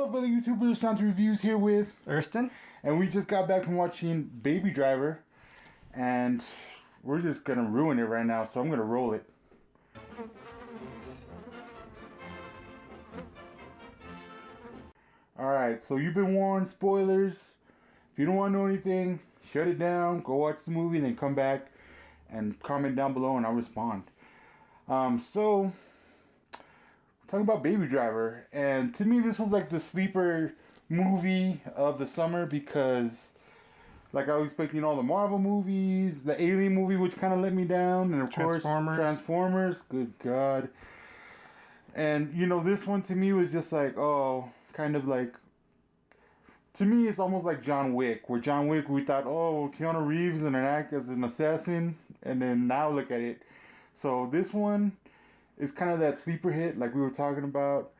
up, other YouTubers? Santi Reviews here with Erston? and we just got back from watching Baby Driver, and we're just gonna ruin it right now, so I'm gonna roll it. Alright, so you've been warned, spoilers. If you don't want to know anything, shut it down, go watch the movie, then come back and comment down below and I'll respond. So talking about Baby Driver, and to me this was like the sleeper movie of the summer because like I was expecting all the Marvel movies, the Alien movie which kind of let me down, and of course Transformers, good God. And you know, this one to me was just like, oh, kind of like, to me it's almost like John Wick, where John Wick we thought, oh, Keanu Reeves in an act as an assassin, and then now look at it. So this one is kind of that sleeper hit like we were talking about.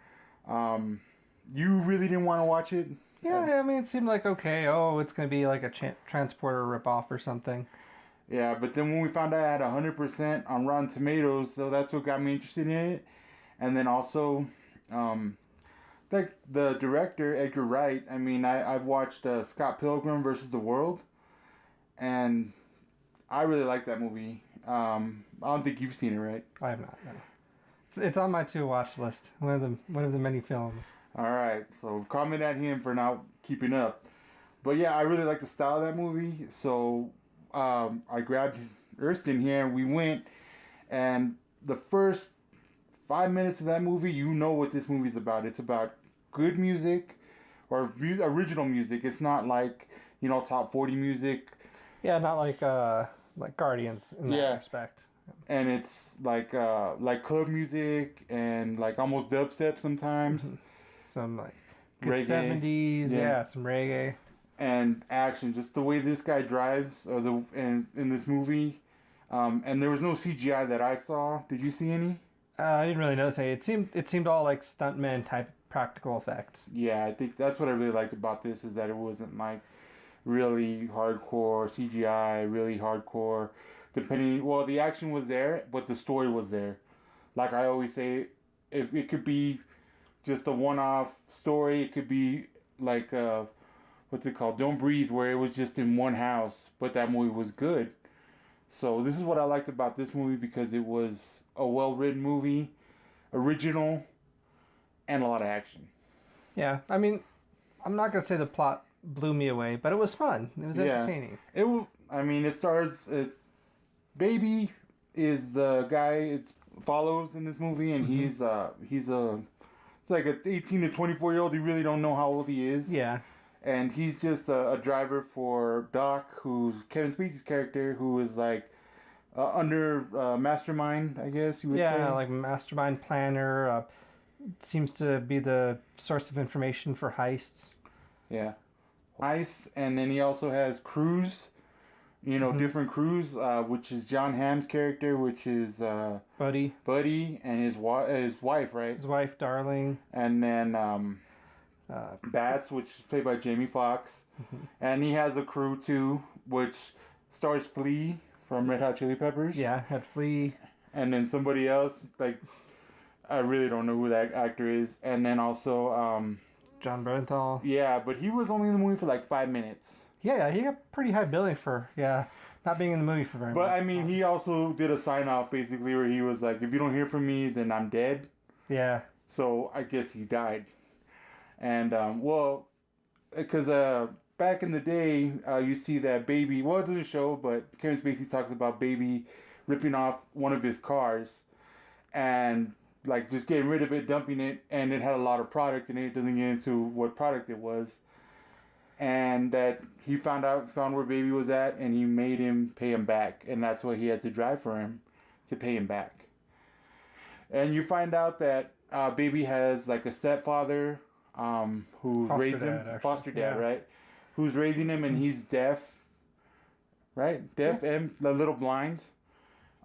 You really didn't want to watch it? Yeah, I mean, it seemed like, okay, oh, it's going to be like a Transporter ripoff or something. Yeah, but then when we found out it had 100% on Rotten Tomatoes, so that's what got me interested in it. And then also, like the director, Edgar Wright, I mean, I've watched Scott Pilgrim versus the World, and I really like that movie. I don't think you've seen it, right? I have not, no. It's on my to-watch list, one of the many films. Alright, so comment at him for not keeping up. But yeah, I really like the style of that movie, so I grabbed Erston here and we went, and the first 5 minutes of that movie, you know what this movie's about. It's about good music, or original music. It's not like, you know, top 40 music. Yeah, not like Guardians in that respect. And it's like club music and like almost dubstep sometimes. Mm-hmm. Some like good reggae. 70s, yeah, some reggae. And action, just the way this guy drives, or in this movie. And there was no CGI that I saw. Did you see any? I didn't really notice any. It seemed all like stuntman type practical effects. Yeah, I think that's what I really liked about this, is that it wasn't like really hardcore CGI, really hardcore. Well, the action was there, but the story was there. Like I always say, if it could be just a one-off story, it could be like what's it called? Don't Breathe, where it was just in one house, but that movie was good. So this is what I liked about this movie, because it was a well-written movie, original, and a lot of action. Yeah, I mean, I'm not gonna say the plot blew me away, but it was fun. It was entertaining. I mean, it stars. Baby is the guy it follows in this movie, and he's it's like an 18 to 24-year-old. You really don't know how old he is. Yeah. And he's just a driver for Doc, who's Kevin Spacey's character, who is like under mastermind, I guess you would say. Yeah, like mastermind planner. Seems to be the source of information for heists. Yeah. Heists, and then he also has crews. You know, different crews, which is John Hamm's character, which is Buddy, and his wife, right? His wife, Darling. And then Bats, which is played by Jamie Foxx. And he has a crew too, which stars Flea from Red Hot Chili Peppers. Yeah, had Flea. And then somebody else, like, I really don't know who that actor is. And then also John Bernthal. Yeah, but he was only in the movie for like 5 minutes. Yeah, he got pretty high billing for, not being in the movie for very much. But, I mean, he also did a sign-off, basically, where he was like, if you don't hear from me, then I'm dead. Yeah. So, I guess he died. And, well, because back in the day, you see that Baby, well, it doesn't show, but Kevin Spacey talks about Baby ripping off one of his cars and, like, just getting rid of it, dumping it, and it had a lot of product in it. It doesn't get into what product it was. And that he found where Baby was at, and he made him pay him back, and that's what he has to drive for him, to pay him back. And you find out that Baby has like a stepfather who raised him, foster dad, right? Who's raising him, and he's deaf, right? Deaf and a little blind.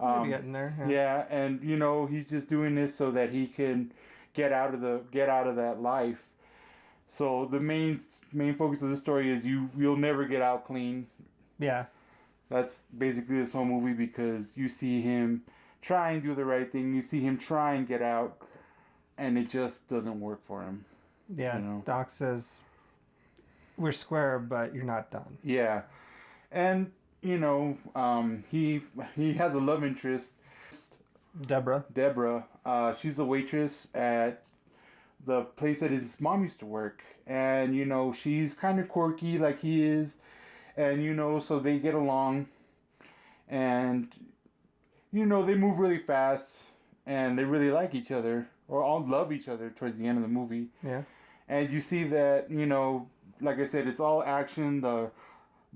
Maybe getting there. Yeah, and you know, he's just doing this so that he can get out of that life. So the main focus of the story is you'll never get out clean. Yeah. That's basically this whole movie, because you see him try and do the right thing. You see him try and get out, and it just doesn't work for him. Yeah, You know. Doc says, "We're square, but you're not done." Yeah, and he has a love interest, Deborah. Deborah. She's the waitress at the place that his mom used to work, and she's kind of quirky like he is, and so they get along, and they move really fast, and they really like each other, or all love each other towards the end of the movie. Yeah. And you see that, like I said, it's all action. The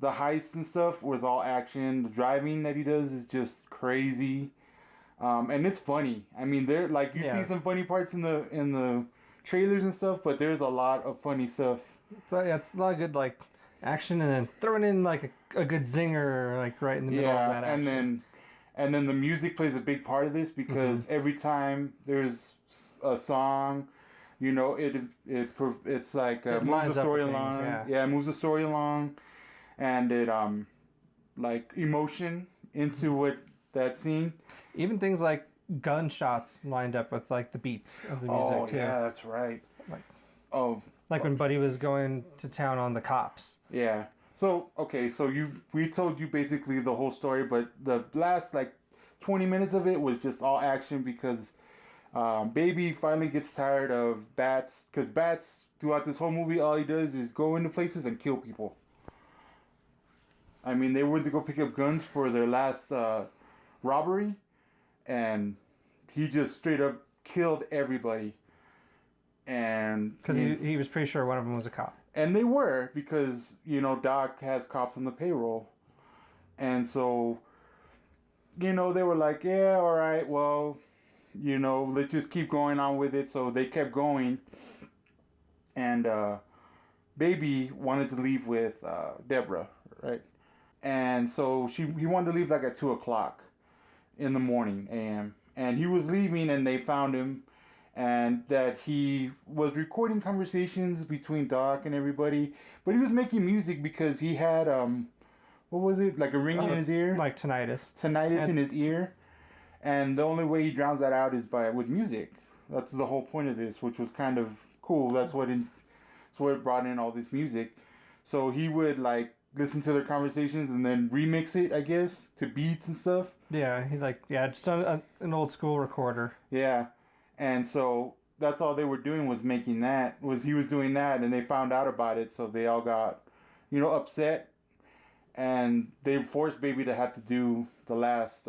heist and stuff was all action. The driving that he does is just crazy, and it's funny. I mean, there like you see some funny parts in the trailers and stuff, but there's a lot of funny stuff. So yeah, it's a lot of good like action, and then throwing in like a good zinger like right in the middle of that action. And then the music plays a big part of this because every time there's a song, it's like It moves lines the up story with things, along. yeah. Yeah, it moves the story along, and it like emotion into what that scene. Even things like gunshots lined up with like the beats of the music too. Yeah, that's right. Like, oh, like when Buddy was going to town on the cops. yeah. So okay, so we told you basically the whole story, but the last like 20 minutes of it was just all action because Baby finally gets tired of Bats, because Bats throughout this whole movie all he does is go into places and kill people. I mean, they went to go pick up guns for their last robbery, and he just straight up killed everybody. And because he was pretty sure one of them was a cop. And they were, because Doc has cops on the payroll, and so they were like, yeah, all right, well, let's just keep going on with it. So they kept going, and Baby wanted to leave with Deborah, right? And so he wanted to leave like at 2:00 in the morning a.m. And he was leaving, and they found him, and that he was recording conversations between Doc and everybody, but he was making music because he had what was it, like a ringing in his ear, like tinnitus in his ear, and the only way he drowns that out is with music. That's the whole point of this, which was kind of cool. That's what it brought in all this music. So he would like listen to their conversations and then remix it, I guess, to beats and stuff. Yeah, just on an old school recorder. Yeah, and so that's all they were doing was making that. He was doing that, and they found out about it, so they all got, upset, and they forced Baby to have to do the last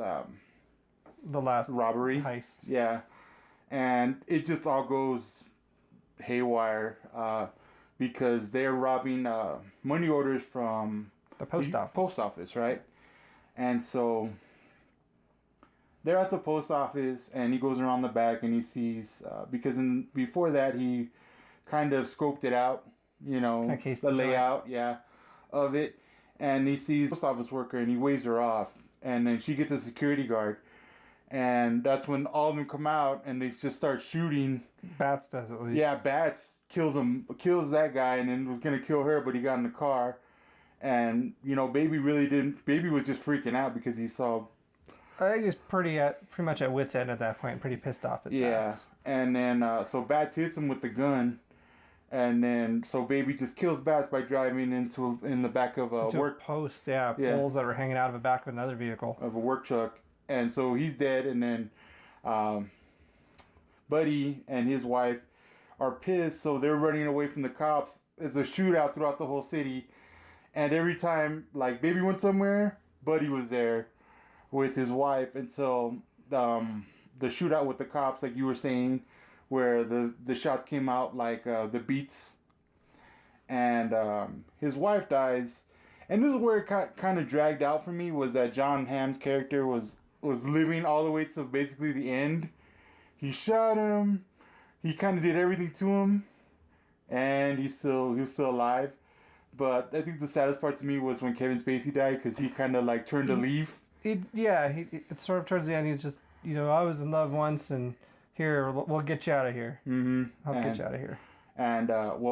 robbery heist. Yeah, and it just all goes haywire because they're robbing money orders from the post office. Post office, right? And so they're at the post office, and he goes around the back, and he sees because before that he kind of scoped it out, the layout, of it, and he sees a post office worker, and he waves her off, and then she gets a security guard, and that's when all of them come out, and they just start shooting. Bats does at least. Yeah, Bats kills that guy, and then was gonna kill her, but he got in the car, and Baby really didn't. Baby was just freaking out because he saw. I think he was pretty much at wit's end at that point, pretty pissed off at Bats. And then so Bats hits him with the gun, and then so Baby just kills Bats by driving in the back of a work post, poles that were hanging out of the back of another vehicle of a work truck, and so he's dead. And then Buddy and his wife are pissed, so they're running away from the cops. It's a shootout throughout the whole city, and every time like Baby went somewhere, Buddy was there with his wife until the shootout with the cops, like you were saying, where the shots came out like the beats, and his wife dies. And this is where it kind of dragged out for me, was that John Hamm's character was living all the way to basically the end. He shot him, he kind of did everything to him, and he was still alive. But I think the saddest part to me was when Kevin Spacey died, because he kind of like turned a leaf. It's sort of towards the end. He just, I was in love once, and here, we'll get you out of here. I'll get you out of here. And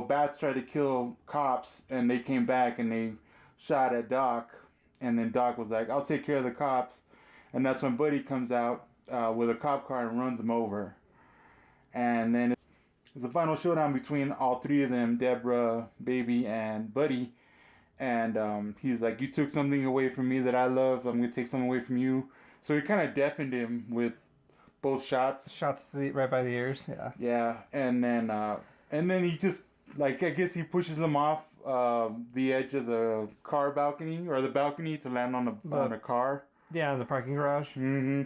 Bats tried to kill cops, and they came back and they shot at Doc, and then Doc was like, "I'll take care of the cops," and that's when Buddy comes out with a cop car and runs him over. And then It's a final showdown between all three of them, Deborah, Baby, and Buddy. And he's like, you took something away from me that I love. I'm going to take something away from you. So he kind of deafened him with both shots. Shots right by the ears. Yeah. Yeah. And then he just, like, I guess he pushes him off the edge of the car balcony or the balcony to land on a car. Yeah, in the parking garage. Mm-hmm.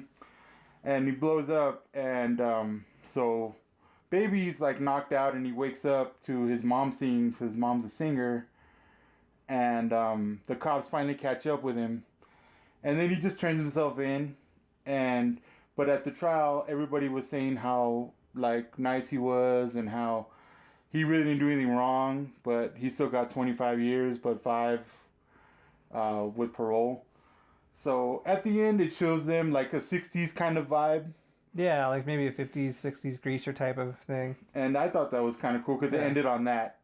And he blows up. And so Baby's like knocked out and he wakes up to his mom sings. His mom's a singer. And the cops finally catch up with him, and then he just turns himself in. But at the trial, everybody was saying how like nice he was and how he really didn't do anything wrong, but he still got 25 years, but 5 with parole. So at the end, it shows them like a 60s kind of vibe. Yeah, like maybe a 50s, 60s greaser type of thing. And I thought that was kind of cool because it ended on that.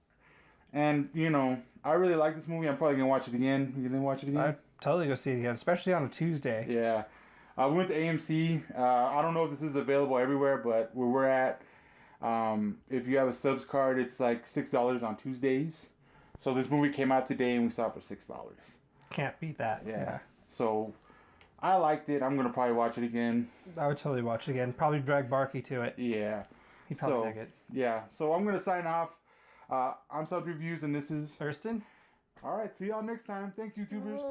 And, you know, I really like this movie. I'm probably going to watch it again. You going to watch it again? I'd totally go see it again, especially on a Tuesday. Yeah. We went to AMC. I don't know if this is available everywhere, but where we're at, if you have a Stubs card, it's like $6 on Tuesdays. So this movie came out today and we saw it for $6. Can't beat that. Yeah. So I liked it. I'm going to probably watch it again. I would totally watch it again. Probably drag Barky to it. Yeah. He'd probably dig it. Yeah. So I'm going to sign off. I'm Sub Reviews, and this is Erston. All right. See y'all next time. Thanks, YouTubers.